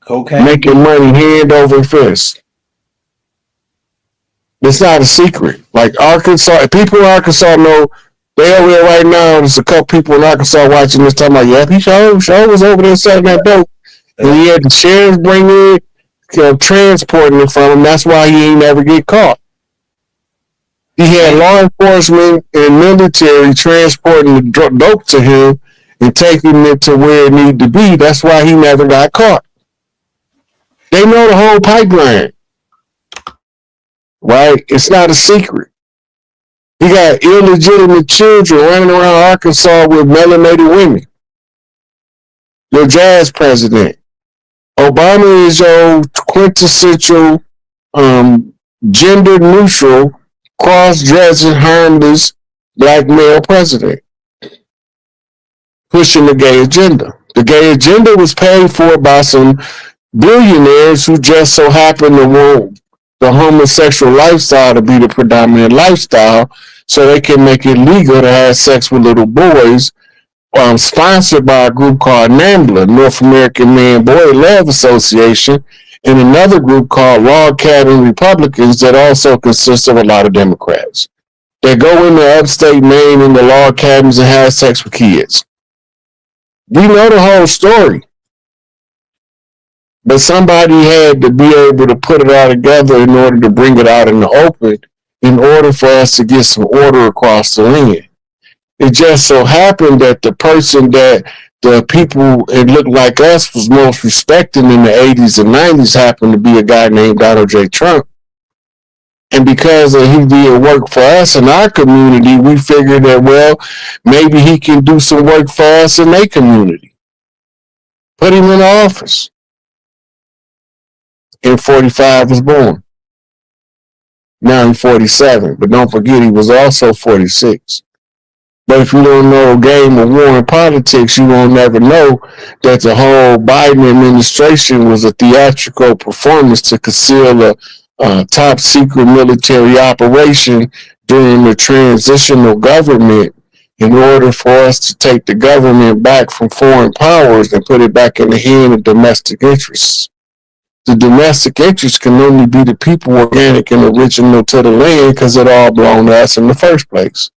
Cocaine. making money hand over fist. It's not a secret. Like Arkansas, people in Arkansas know they over there right now. There's a couple people in Arkansas watching this talking about, yeah, he sure was over there selling that dope. And he had the sheriff bring it, transporting it from him. That's why he ain't never get caught. He had law enforcement and military transporting the dope to him and taking it to where it needed to be. That's why he never got caught. They know the whole pipeline. Right? It's not a secret. He got illegitimate children running around Arkansas with melanated women. Your jazz president. Obama is your quintessential gender neutral, cross-dressing, harmless black male president. Pushing the gay agenda. The gay agenda was paid for by some billionaires who just so happen to want the homosexual lifestyle to be the predominant lifestyle so they can make it legal to have sex with little boys, sponsored by a group called NAMBLA, North American Man Boy Love Association, and another group called Log Cabin Republicans that also consists of a lot of Democrats. They go into upstate Maine in the log cabins and have sex with kids. We know the whole story. But somebody had to be able to put it all together in order to bring it out in the open in order for us to get some order across the land. It just so happened that the person that the people it looked like us was most respecting in the 80s and 90s happened to be a guy named Donald J. Trump. And because he did work for us in our community, we figured that, well, maybe he can do some work for us in their community. Put him in office. And 45 was born. Now he's 47, but don't forget he was also 46. But if you don't know game of war and politics, you won't never know that the whole Biden administration was a theatrical performance to conceal a top secret military operation during the transitional government in order for us to take the government back from foreign powers and put it back in the hand of domestic interests. The domestic interest can only be the people organic and original to the land because it all belonged to us in the first place.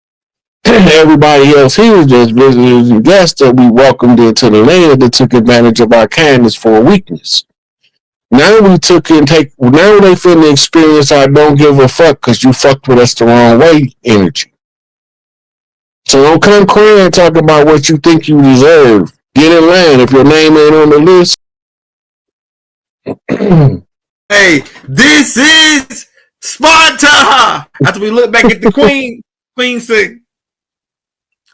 Everybody else here is just visitors and guests that we welcomed into the land that took advantage of our kindness for a weakness. Now we now they finna experience our don't give a fuck because you fucked with us the wrong way energy. So don't come crying and talk about what you think you deserve. Get in line. If your name ain't on the list, hey, this is Sparta. After we look back at the Queen said,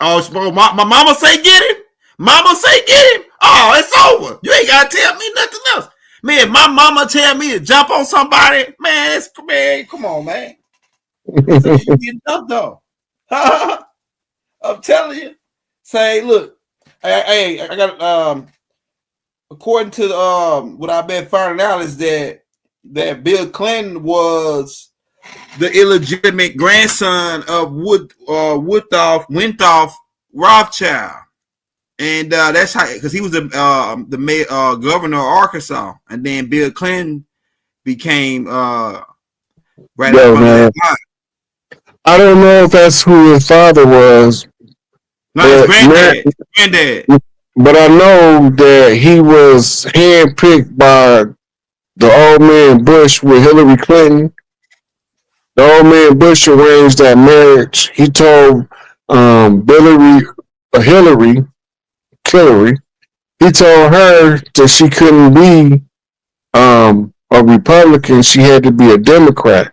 "Oh, my mama say get him. Mama say get him. Oh, it's over. You ain't gotta tell me nothing else, man. My mama tell me to jump on somebody, man. Come on, man. So you get up though. I'm telling you. Say, look, hey, I got according to what I've been finding out is that Bill Clinton was the illegitimate grandson of Winthrop Rothschild, and that's how, because he was the governor of Arkansas, and then Bill Clinton became right yo, man. I don't know if that's who his father was. No, his granddad. But I know that he was handpicked by the old man Bush with Hillary Clinton. The old man Bush arranged that marriage. He told Hillary, he told her that she couldn't be a Republican. She had to be a Democrat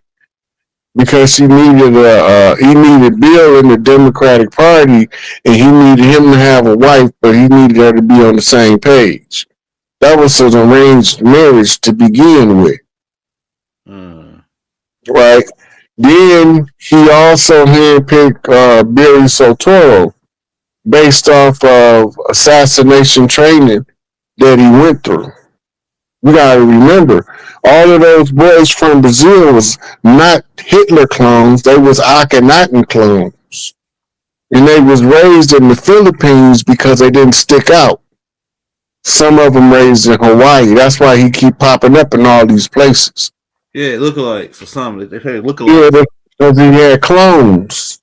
because he needed Bill in the Democratic Party, and he needed him to have a wife, but he needed her to be on the same page. That was an arranged marriage to begin with. Right? Then he also handpicked Billy Sotoro based off of assassination training that he went through. You gotta remember, all of those boys from Brazil was not Hitler clones, they was Akhenaten clones. And they was raised in the Philippines because they didn't stick out. Some of them raised in Hawaii. That's why he keep popping up in all these places. Yeah, lookalikes or something. They say lookalikes. Yeah, because he had clones.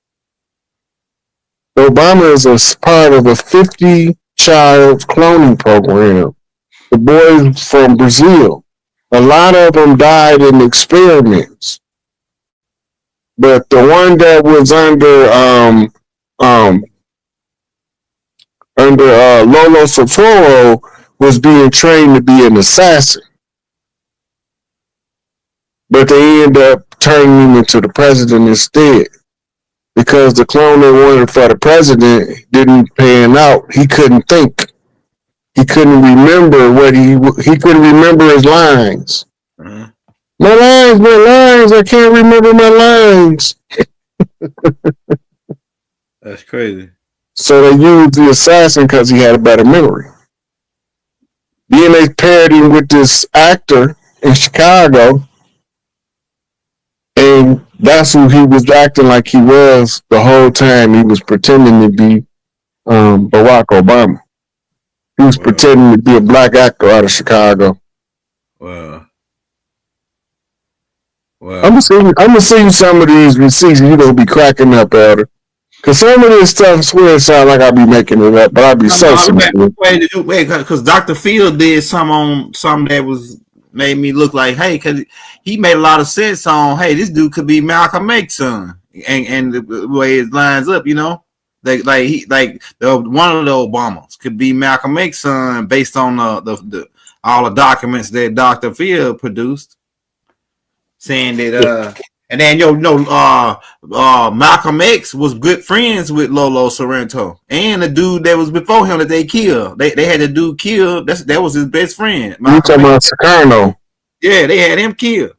Obama is a part of a 50-child cloning program. The boys from Brazil. A lot of them died in experiments. But the one that was um under Lolo Sotoro was being trained to be an assassin. But they end up turning him into the president instead. Because the clone they wanted for the president didn't pan out. He couldn't think. He couldn't remember he couldn't remember his lines. Uh-huh. My lines, I can't remember my lines. That's crazy. So they used the assassin because he had a better memory. Then they paired him with this actor in Chicago, and that's who he was acting like he was the whole time. He was pretending to be Barack Obama. He was pretending to be a black actor out of Chicago. Wow. I'm gonna see you some of these receipts, and you're gonna be cracking up, Elder. Cause some of this stuff, I swear, it sound like I be making it up, but I be so simple. Because Dr. Phil did something that was made me look like, hey, because he made a lot of sense on, hey, this dude could be Malcolm X's son, and the way it lines up, you know, one of the Obamas could be Malcolm X's son based on the all the documents that Dr. Phil produced, saying that and then Malcolm X was good friends with Lolo Sorrento and the dude that was before him that they killed. They had the dude killed. That was his best friend. You talking about Sukarno? Yeah, they had him killed.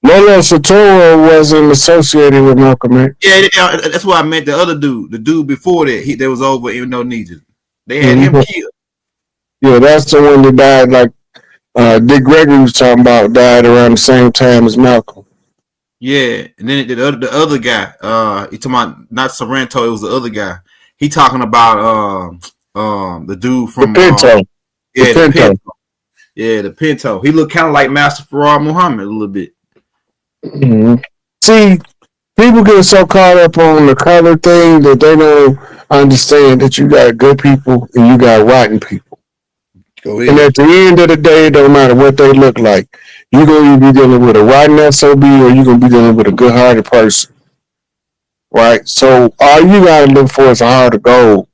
Lolo Sotoro wasn't associated with Malcolm X. Yeah, that's what I meant. The other dude, the dude before that, that was over in Indonesia. They had him killed. Yeah, that's the one that died. Like Dick Gregory was talking about, died around the same time as Malcolm. Yeah, and then the other guy, he talking about not Sorrento, it was the other guy. He talking about the dude from the Pinto. The Pinto. Yeah, the Pinto. He looked kind of like Master Farrar Muhammad a little bit. Mm-hmm. See, people get so caught up on the color thing that they don't understand that you got good people and you got rotten people. And at the end of the day, it don't matter what they look like. You're going to be dealing with a rotten SOB or you're going to be dealing with a good-hearted person. Right? So all you got to look for is a heart of gold.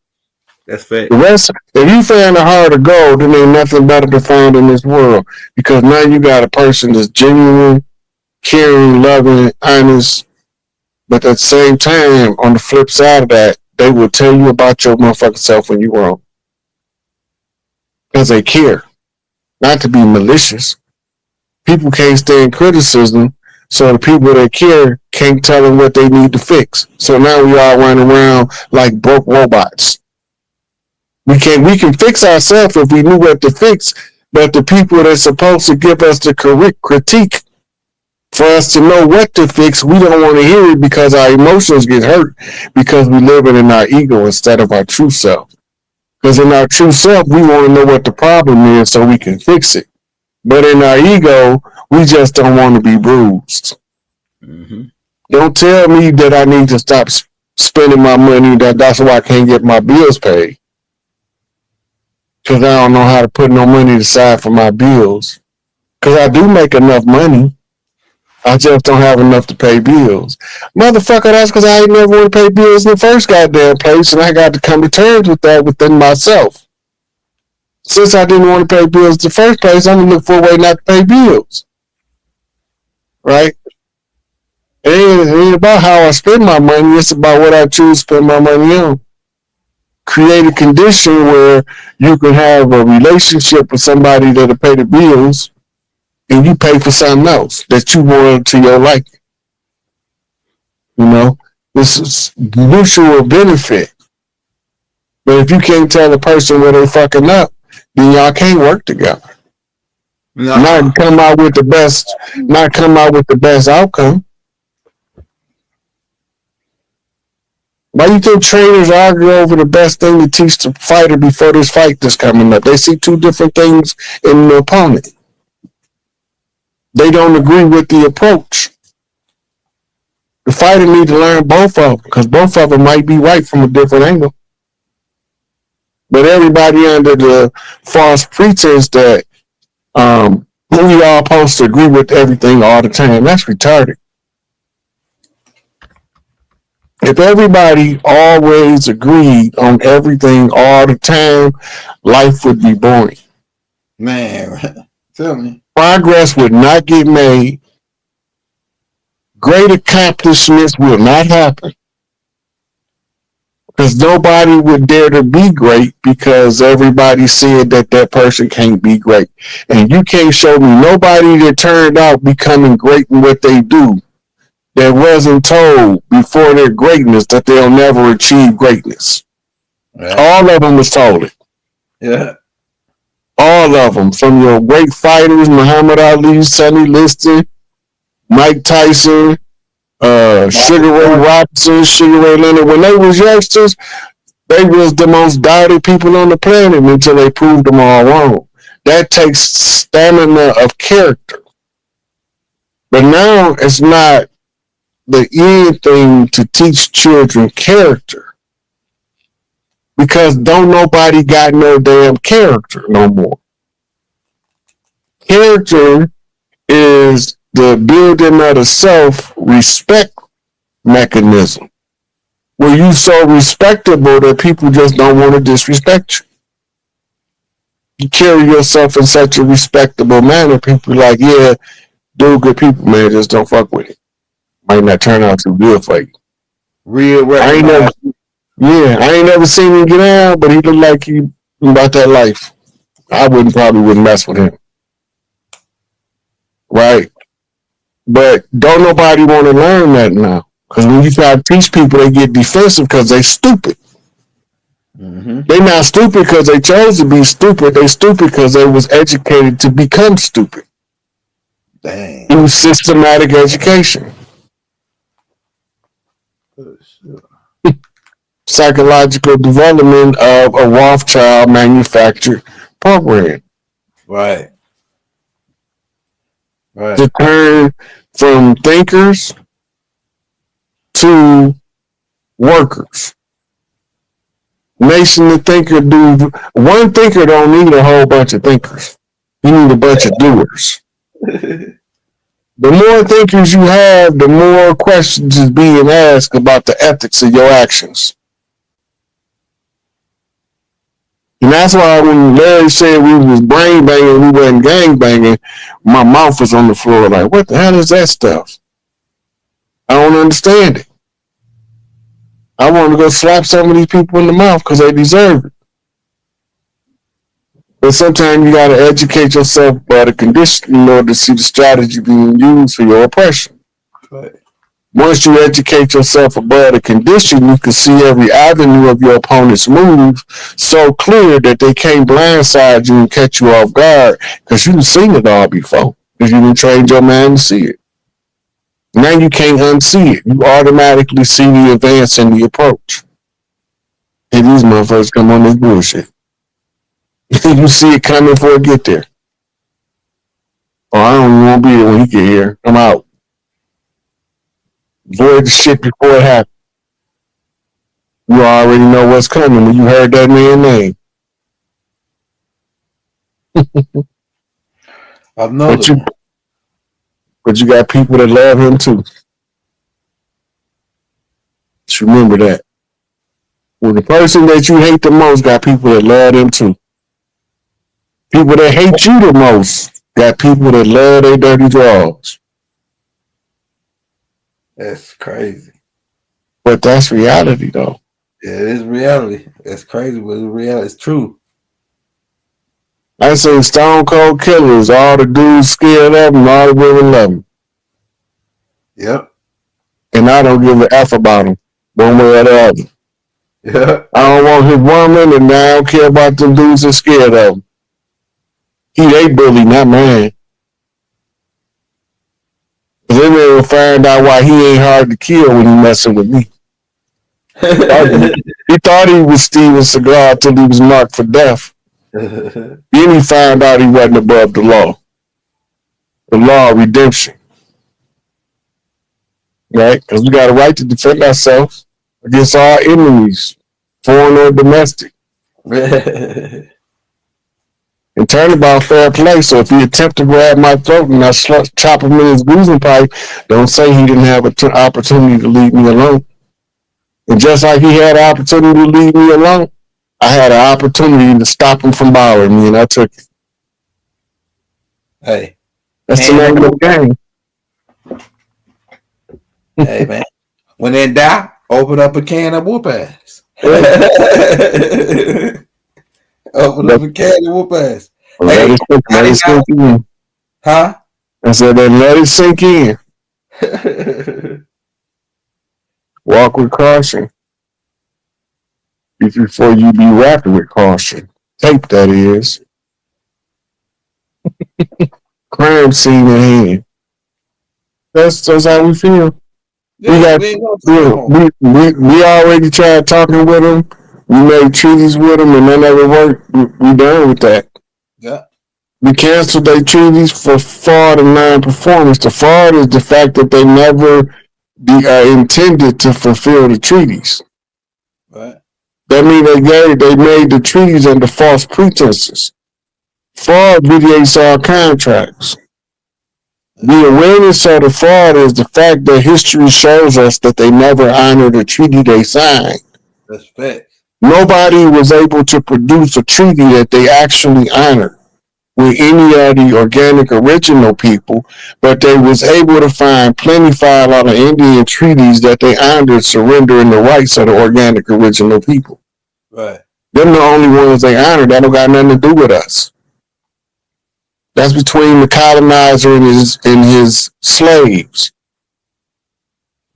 That's fact. The rest, if you find a heart of gold, then ain't nothing better to find in this world. Because now you got a person that's genuine, caring, loving, honest. But at the same time, on the flip side of that, they will tell you about your motherfucking self when you're wrong. Because they care. Not to be malicious. People can't stand criticism, so the people that care can't tell them what they need to fix. So now we all run around like broke robots. We can fix ourselves if we knew what to fix, but the people that's supposed to give us the correct critique for us to know what to fix, we don't want to hear it because our emotions get hurt because we live in our ego instead of our true self. Because in our true self, we want to know what the problem is so we can fix it. But in our ego, we just don't want to be bruised. Mm-hmm. Don't tell me that I need to stop spending my money, that's why I can't get my bills paid. Because I don't know how to put no money aside for my bills. Because I do make enough money. I just don't have enough to pay bills. Motherfucker, that's because I ain't never want to pay bills in the first goddamn place, and I got to come to terms with that within myself. Since I didn't want to pay bills in the first place, I'm going to look for a way not to pay bills. Right? It ain't about how I spend my money. It's about what I choose to spend my money on. Create a condition where you can have a relationship with somebody that'll pay the bills and you pay for something else that you want to your liking. You know? This is mutual benefit. But if you can't tell a person where they fucking up, then y'all can't work together. No. Not come out with the best outcome. Why you think trainers argue over the best thing to teach the fighter before this fight that's coming up? They see two different things in the opponent. They don't agree with the approach. The fighter need to learn both of them because both of them might be right from a different angle. But everybody under the false pretense that we all supposed to agree with everything all the time, that's retarded. If everybody always agreed on everything all the time, life would be boring. Man, tell me. Progress would not get made. Great accomplishments will not happen. Because nobody would dare to be great because everybody said that that person can't be great. And you can't show me nobody that turned out becoming great in what they do that wasn't told before their greatness that they'll never achieve greatness. Right. All of them was told it. Yeah. All of them. From your great fighters, Muhammad Ali, Sonny Liston, Mike Tyson, Sugar Ray Robinson, Sugar Ray Leonard. When they was youngsters, they was the most doubted people on the planet until they proved them all wrong. That takes stamina of character. But now it's not the end thing to teach children character because don't nobody got no damn character no more. Character is the building of the self-respect mechanism where you so respectable that people just don't want to disrespect you. You carry yourself in such a respectable manner, people are like, yeah, dude, good people, man, just don't fuck with it. Might not turn out too good for you. Real right. I ain't never seen him get out, but he looked like he about that life. I probably wouldn't mess with him. Right? But don't nobody want to learn that now. Because when you try to teach people, they get defensive because they stupid. Mm-hmm. They not stupid because they chose to be stupid. They stupid because they was educated to become stupid. Dang. Through systematic education. Psychological development of a Rothschild manufactured program. Right. To turn from thinkers to workers. Nation the thinker do one thinker don't need a whole bunch of thinkers. You need a bunch of doers. The more thinkers you have, the more questions is being asked about the ethics of your actions. And that's why when Larry said we was brain banging, we wasn't gang banging, my mouth was on the floor like, what the hell is that stuff? I don't understand it. I want to go slap some of these people in the mouth because they deserve it. But sometimes you got to educate yourself by the condition in order to see the strategy being used for your oppression. Right. Once you educate yourself above the condition, you can see every avenue of your opponent's move so clear that they can't blindside you and catch you off guard because you've seen it all before because you didn't train your man to see it. Now you can't unsee it. You automatically see the advance in the approach. And these motherfuckers come on this bullshit. You see it coming before it get there. Oh, I don't even want to be there when he get here. I'm out. Avoid the shit before it happens. You already know what's coming when you heard that man's name. I know but you got people that love him too. Just remember that. When the person that you hate the most got people that love them too. People that hate you the most got people that love their dirty draws. That's crazy. But that's reality, though. Yeah, it is reality. That's crazy, but it's reality. It's true. I say stone cold killers. All the dudes scared of them, all the women love them. Yep. And I don't give a F about them, one way or the other. Yeah. I don't want his woman, and I don't care about them dudes that scared of him. He a bully, not mine. Then they will find out why he ain't hard to kill when he messing with me. He thought he was Steven Seagal till he was marked for death. Then he found out he wasn't above the law of redemption. Right? Because we got a right to defend ourselves against our enemies, foreign or domestic. And turnabout fair play. So if he attempt to grab my throat and I chop him in his boozing pipe, don't say he didn't have an opportunity to leave me alone. And just like he had an opportunity to leave me alone, I had an opportunity to stop him from bothering me, and I took it. Hey, that's the name of the game. Hey man, when in doubt, open up a can of whoop ass. Open up a can of whoop ass. Let it sink in. Huh? I said, then let it sink in. Walk with caution before you be wrapped with caution. Tape, that is. Crime scene at hand. That's how we feel. Yeah, we already tried talking with them. We made treaties with them, and none of it worked. We done with that. Yeah. We canceled their treaties for fraud and non-performance. The fraud is the fact that they never intended to fulfill the treaties. Right. That means they made the treaties under false pretenses. Fraud vitiates our contracts. The awareness of the fraud is the fact that history shows us that they never honored a treaty they signed. That's fact. Nobody was able to produce a treaty that they actually honored with any of the organic original people, but they was able to find plenty file out of Indian treaties that they honored surrendering the rights of the organic original people. Right. Them the only ones they honored. That don't got nothing to do with us. That's between the colonizer and his slaves.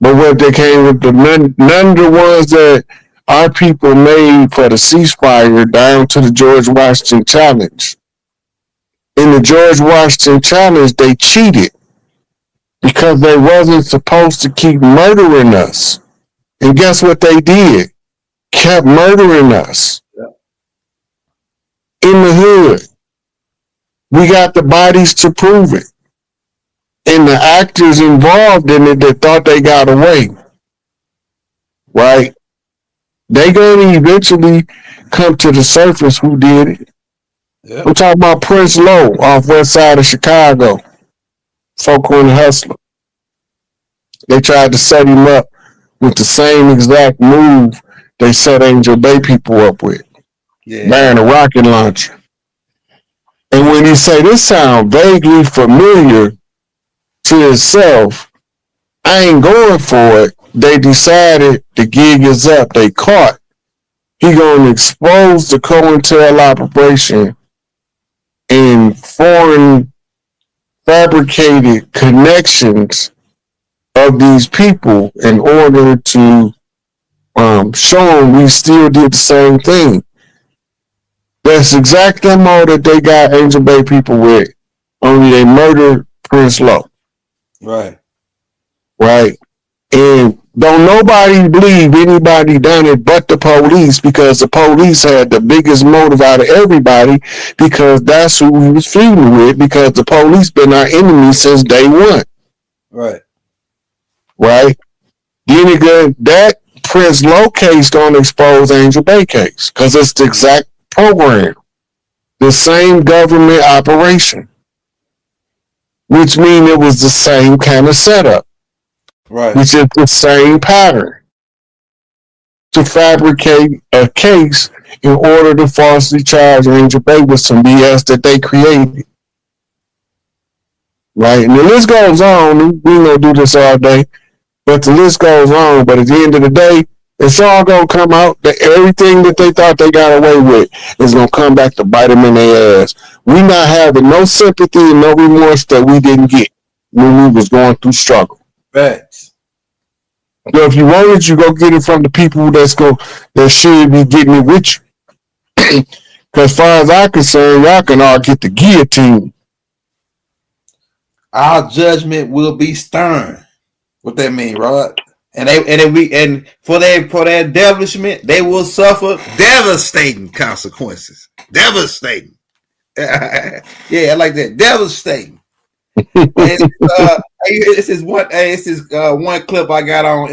But what they came with, none of the ones that our people made for the ceasefire down to the George Washington Challenge. In the George Washington Challenge, they cheated because they wasn't supposed to keep murdering us. And guess what they did? Kept murdering us. In the hood. We got the bodies to prove it. And the actors involved in it that thought they got away. Right? They gonna eventually come to the surface who did it. Yep. I'm talking about Prince Lowe off west side of Chicago. Folk on the Hustler. They tried to set him up with the same exact move they set Angel Bay people up with. Yeah. Buying a rocket launcher. And when he say this sound vaguely familiar to itself, I ain't going for it. They decided the gig is up. They caught. He gonna expose the COINTEL operation and foreign fabricated connections of these people in order to show them we still did the same thing. That's exactly the MO that they got Angel Bay people with. Only they murdered Prince Lowe. Right. Right. And don't nobody believe anybody done it but the police, because the police had the biggest motive out of everybody, because that's who we was feuding with, because the police been our enemy since day one. Right. Right. Then again, that Prince Lowe case gonna expose Angel Bay case, because it's the exact program, the same government operation, which means it was the same kind of setup. Right. Which is the same pattern to fabricate a case in order to falsely charge Angel Bay with some BS that they created. Right? And the list goes on. We ain't gonna do this all day, but the list goes on. But at the end of the day, it's all gonna come out that everything that they thought they got away with is gonna come back to bite them in their ass. We not having no sympathy and no remorse that we didn't get when we was going through struggle. Facts. So if you want it, you go get it from the people that should be getting it with you. Because as far as I'm concerned, y'all can all get the guillotine. Our judgment will be stern. What that mean, Rod? And for their establishment, they will suffer devastating consequences. Devastating. Yeah, I like that. Devastating. This is one clip I got on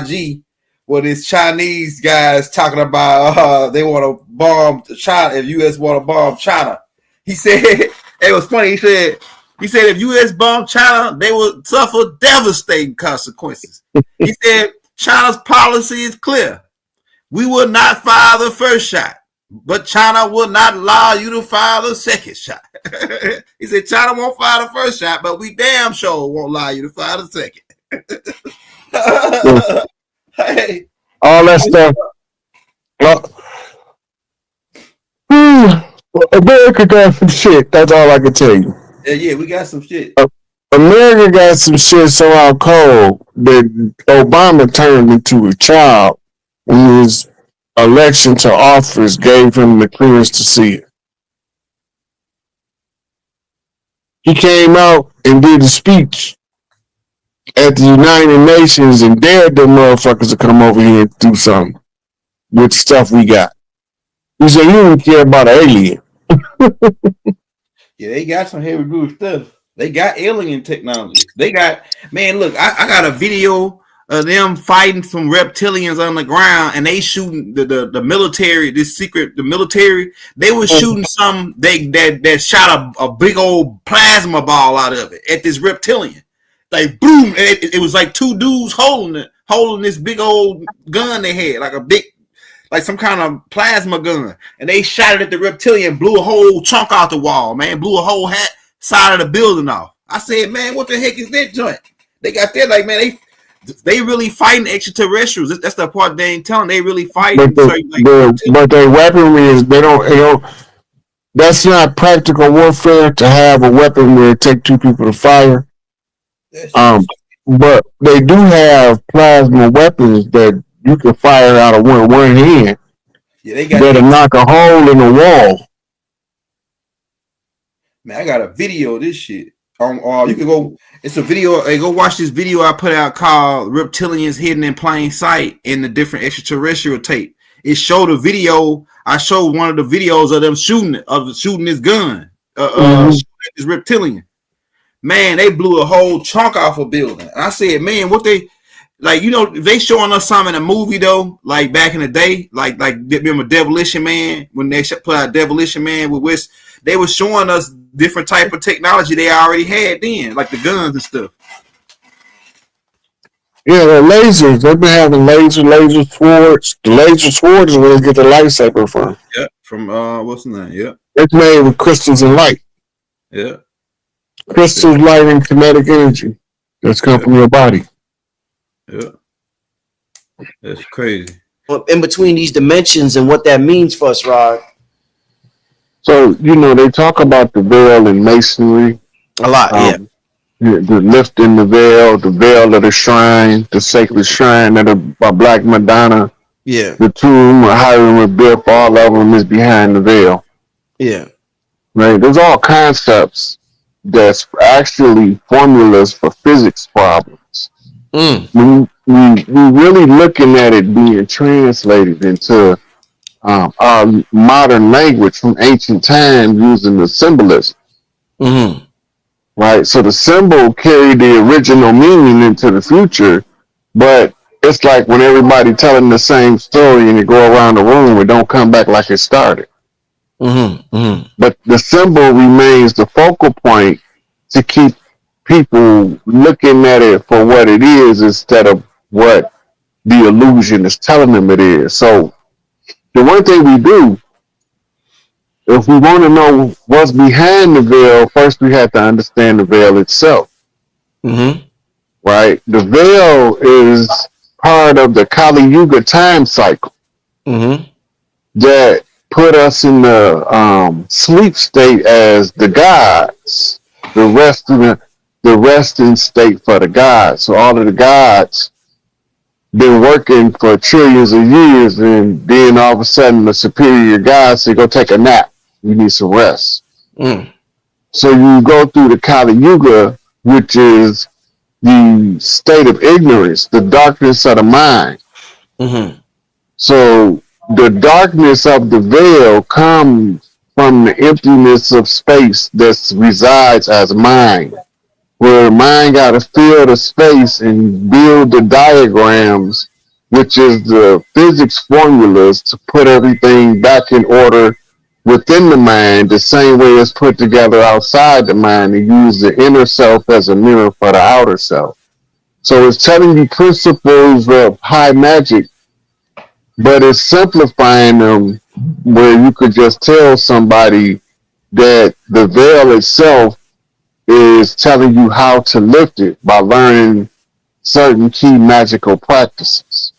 IG where this Chinese guys talking about they want to bomb China if U.S. want to bomb China. He said it was funny. He said if U.S. bomb China, they will suffer devastating consequences. He said China's policy is clear. We will not fire the first shot, but China will not allow you to fire the second shot. He said China won't fire the first shot, but we damn sure won't allow you to fire the second. Hey, all that stuff. America got some shit. That's all I can tell you. Yeah, we got some shit. America got some shit so out cold that Obama turned into a child when his election to office gave him the clearance to see it. He came out and did a speech at the United Nations and dared them motherfuckers to come over here and do something with the stuff we got. He said, you don't care about an alien. Yeah, they got some heavy duty stuff. They got alien technology. They got, man, look, I got a video of them fighting some reptilians on the ground, and they shooting the military, the military, they were shooting some that shot a big old plasma ball out of it at this reptilian. Like boom, and it was like two dudes holding this big old gun they had, like some kind of plasma gun, and they shot it at the reptilian, blew a whole chunk out the wall, man, blew a whole side of the building off. I said, man, what the heck is that joint? They got there, like, man, they really fighting extraterrestrials. That's the part they ain't telling. They really fighting. But their weaponry is they don't. That's not practical warfare to have a weapon where it take two people to fire. But they do have plasma weapons that you can fire out of one hand. Yeah, they got that'll knock a hole in the wall. Man, I got a video of this shit. You can go. It's a video. Hey, go watch this video I put out called "Reptilians Hidden in Plain Sight" in the different extraterrestrial tape. It showed a video. I showed one of the videos of them shooting this gun, shooting this reptilian. Man, they blew a whole chunk off a building. And I said, man, what they like? You know, they showing us something in a movie though, like back in the day, like remember Demolition Man when they put out Demolition Man with West. They were showing us different type of technology they already had then, like the guns and stuff. Yeah, the lasers. They've been having laser swords. The laser swords is where they get the lightsaber from. Yeah, from what's the name? Yeah, it's made with crystals and light. Yeah, crystals, light, and kinetic energy that's come from your body. Yeah, that's crazy. In between these dimensions and what that means for us, Rod. So, you know, they talk about the veil in masonry. A lot, The lifting the veil of the shrine, the sacred shrine of the Black Madonna. Yeah. The tomb of Hiram and Biff, all of them is behind the veil. Yeah. Right? There's all concepts that's actually formulas for physics problems. We really looking at it being translated into our modern language from ancient times using the symbolism. Right? So the symbol carried the original meaning into the future, but it's like when everybody telling the same story and you go around the room, it don't come back like it started. But the symbol remains the focal point to keep people looking at it for what it is instead of what the illusion is telling them it is. So the one thing we do, if we want to know what's behind the veil, first we have to understand the veil itself. Right? The veil is part of the Kali Yuga time cycle that put us in the sleep state as the gods, the resting state for the gods. So all of the gods been working for trillions of years, and then all of a sudden the superior gods say, go take a nap. You need some rest. So you go through the Kali Yuga, which is the state of ignorance, the darkness of the mind. Mm-hmm. So the darkness of the veil comes from the emptiness of space that resides as mind, where mind got to fill the space and build the diagrams, which is the physics formulas to put everything back in order within the mind, the same way it's put together outside the mind, and use the inner self as a mirror for the outer self. So it's telling you principles of high magic, but it's simplifying them where you could just tell somebody that the veil itself is telling you how to lift it by learning certain key magical practices,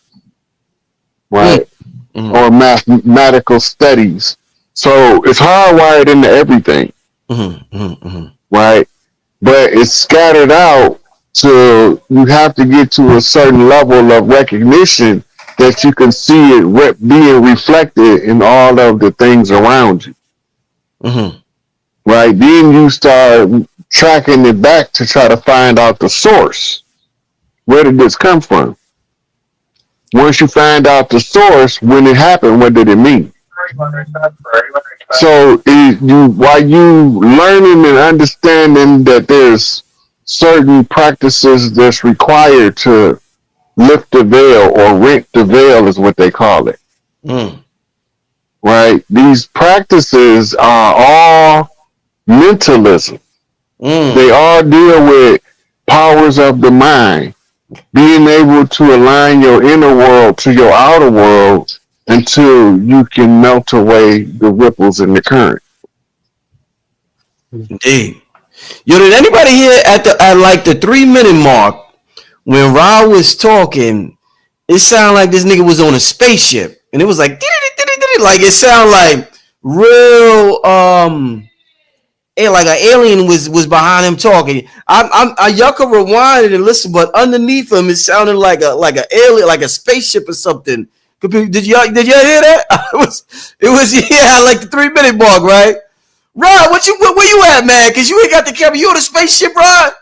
right? Mm-hmm. Or mathematical studies. So it's hardwired into everything, Mm-hmm. Mm-hmm. right? But it's scattered out to you have to get to a certain level of recognition that you can see it being reflected in all of the things around you, Mm-hmm. right? Then you start tracking it back to try to find out the source. Where did this come from? Once you find out the source, when it happened, what did it mean? So while you learning and understanding that there's certain practices that's required to lift the veil or rent the veil is what they call it. Mm. Right? These practices are all mentalism. They all deal with powers of the mind, being able to align your inner world to your outer world until you can melt away the ripples in the current. Indeed. Yo, did anybody here at like the 3 minute mark when Ra was talking? It sounded like this nigga was on a spaceship, and it was like like it sounded like real like an alien was behind him talking. Y'all could rewind it and listen, but underneath him it sounded like an alien, like a spaceship or something. Did y'all hear that? it was yeah, like the 3 minute mark, right? Rod, where you at, man? Cause you ain't got the camera. You on a spaceship, Rod?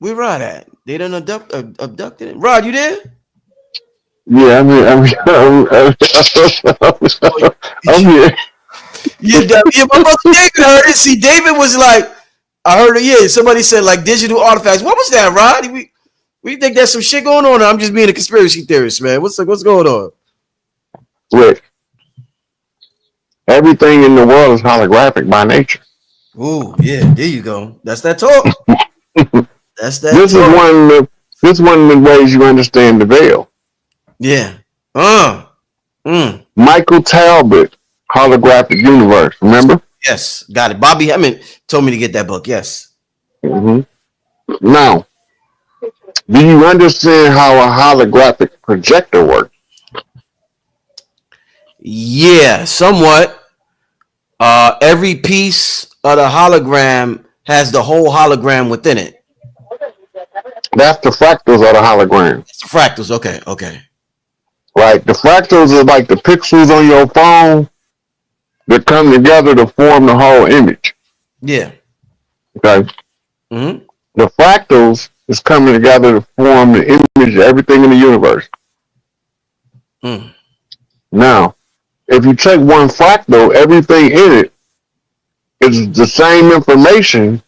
Where Rod at? They done abducted him. Rod, you there? Yeah, I'm here. Yeah, my brother David heard it. See, David was like, I heard it. Yeah, somebody said like digital artifacts. What was that, Rod? We think there's some shit going on. Or I'm just being a conspiracy theorist, man. What's going on? Look, everything in the world is holographic by nature. Ooh, yeah, there you go. That's that talk. That's that. This talk. is one of the ways you understand the veil. Yeah. Michael Talbot, Holographic Universe. Remember? Yes, got it. Bobby Hemmett told me to get that book. Yes. Mm-hmm. Now, do you understand how a holographic projector works? Yeah, somewhat. Every piece of the hologram has the whole hologram within it. That's the fractals of the hologram. It's the fractals. Okay. Right? The fractals are like the pixels on your phone that come together to form the whole image. Yeah. Okay? Mm-hmm. The fractals is coming together to form the image of everything in the universe. Mm. Now, if you take one fractal, everything in it is the same information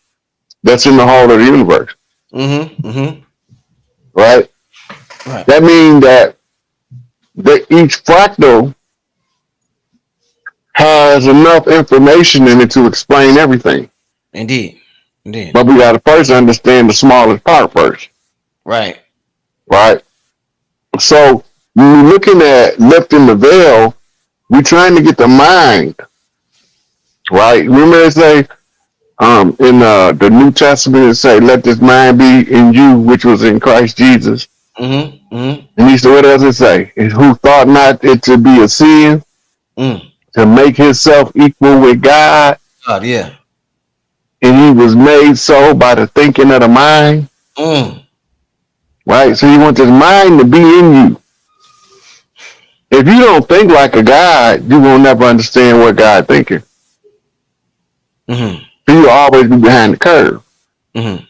that's in the whole of the universe. Mm-hmm. Mm-hmm. Right? Right. That means that each fractal has enough information in it to explain everything. Indeed. But we got to first understand the smallest part first. Right. Right? So when we're looking at lifting the veil, we're trying to get the mind. Right? Remember it say in the New Testament it say, let this mind be in you, which was in Christ Jesus. Mm-hmm. Mm-hmm. And he said, what does it say? Who thought not it to be a sin to make himself equal with God. God, yeah. And he was made so by the thinking of the mind. Right? So you want this mind to be in you. If you don't think like a God, you will never understand what God thinking. Mm-hmm. So you'll always be behind the curve. Mm-hmm.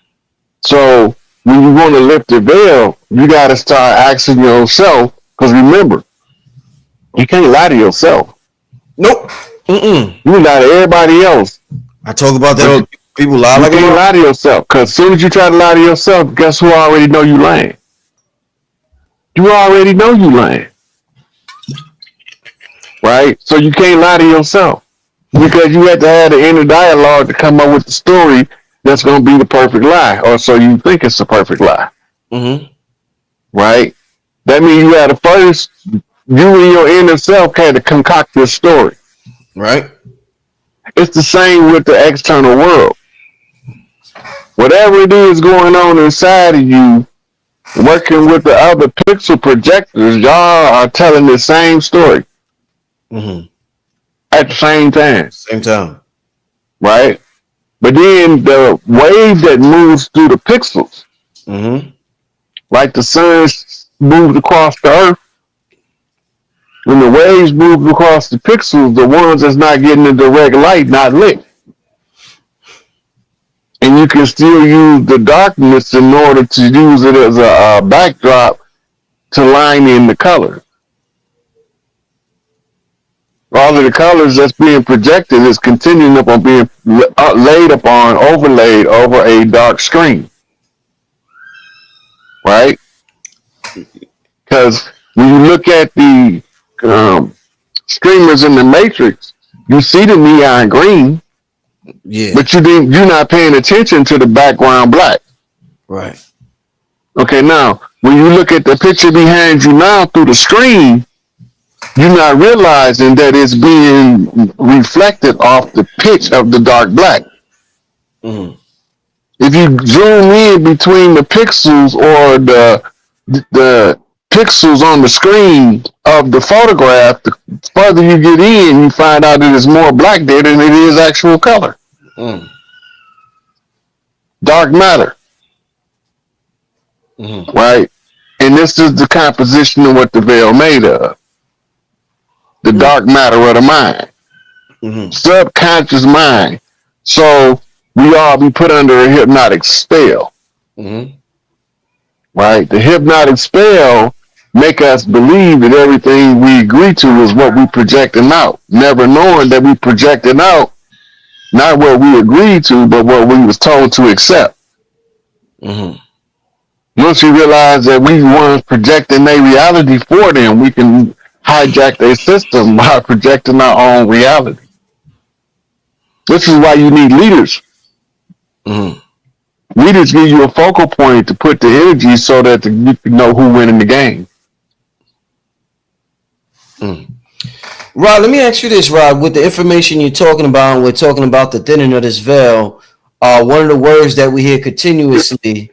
So when you want to lift the veil, you got to start asking yourself, because remember, you can't lie to yourself. Nope. Mm-mm. You lie to everybody else. I talk about that. People lie You like can't lie to yourself, because as soon as you try to lie to yourself, guess who already know you lying? You already know you lying. Right? So you can't lie to yourself, because you have to have the inner dialogue to come up with the story that's going to be the perfect lie, or so you think it's the perfect lie. Mm-hmm. Right? That means you had to first, you and your inner self had to concoct this story. Right. It's the same with the external world. Whatever it is going on inside of you, working with the other pixel projectors, y'all are telling the same story Mm-hmm. at the same time. Same time. Right? But then the wave that moves through the pixels, Mm-hmm. like the sun moved across the earth, when the waves move across the pixels, the ones that's not getting the direct light not lit. And you can still use the darkness in order to use it as a backdrop to line in the color. All of the colors that's being projected is continuing upon being overlaid over a dark screen. Right? Because when you look at the streamers in the Matrix, you see the neon green, Yeah. but you're not paying attention to the background black. Right. Okay, now when you look at the picture behind you now through the screen, you're not realizing that it's being reflected off the pitch of the dark black. Mm-hmm. If you zoom in between the pixels or the pixels on the screen of the photograph, the further you get in, you find out that it's more black there than it is actual color. Mm. Dark matter. Mm-hmm. Right? And this is the composition of what the veil made of. The dark matter of the mind. Mm-hmm. Subconscious mind. So we all be put under a hypnotic spell. Mm-hmm. Right? The hypnotic spell make us believe that everything we agree to is what we projecting out, never knowing that we projecting out not what we agreed to, but what we was told to accept. Mm-hmm. Once we realize that we weren't projecting their reality for them, we can hijack their system by projecting our own reality. This is why you need leaders. Mm-hmm. Leaders give you a focal point to put the energy so that you can know who winning the game. Mm. Rod, let me ask you this, Rod. With the information you're talking about, we're talking about the thinning of this veil. One of the words that we hear continuously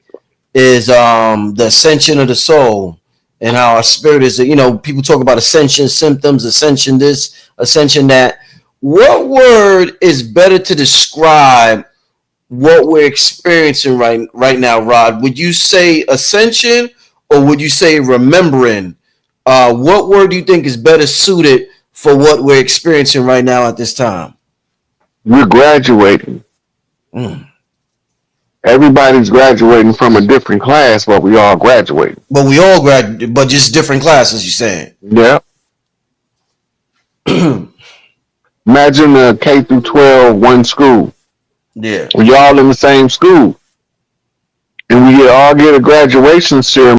is the ascension of the soul, and how our spirit is. People talk about ascension symptoms, ascension this, ascension that. What word is better to describe what we're experiencing right now, Rod? Would you say ascension, or would you say remembering? What word do you think is better suited for what we're experiencing right now at this time? We're graduating. Mm. Everybody's graduating from a different class, but we all graduating. But we all graduate, but just different classes, you're saying? Yeah. Imagine a K through 12 one school. Yeah. We all in the same school. And we all get a graduation ceremony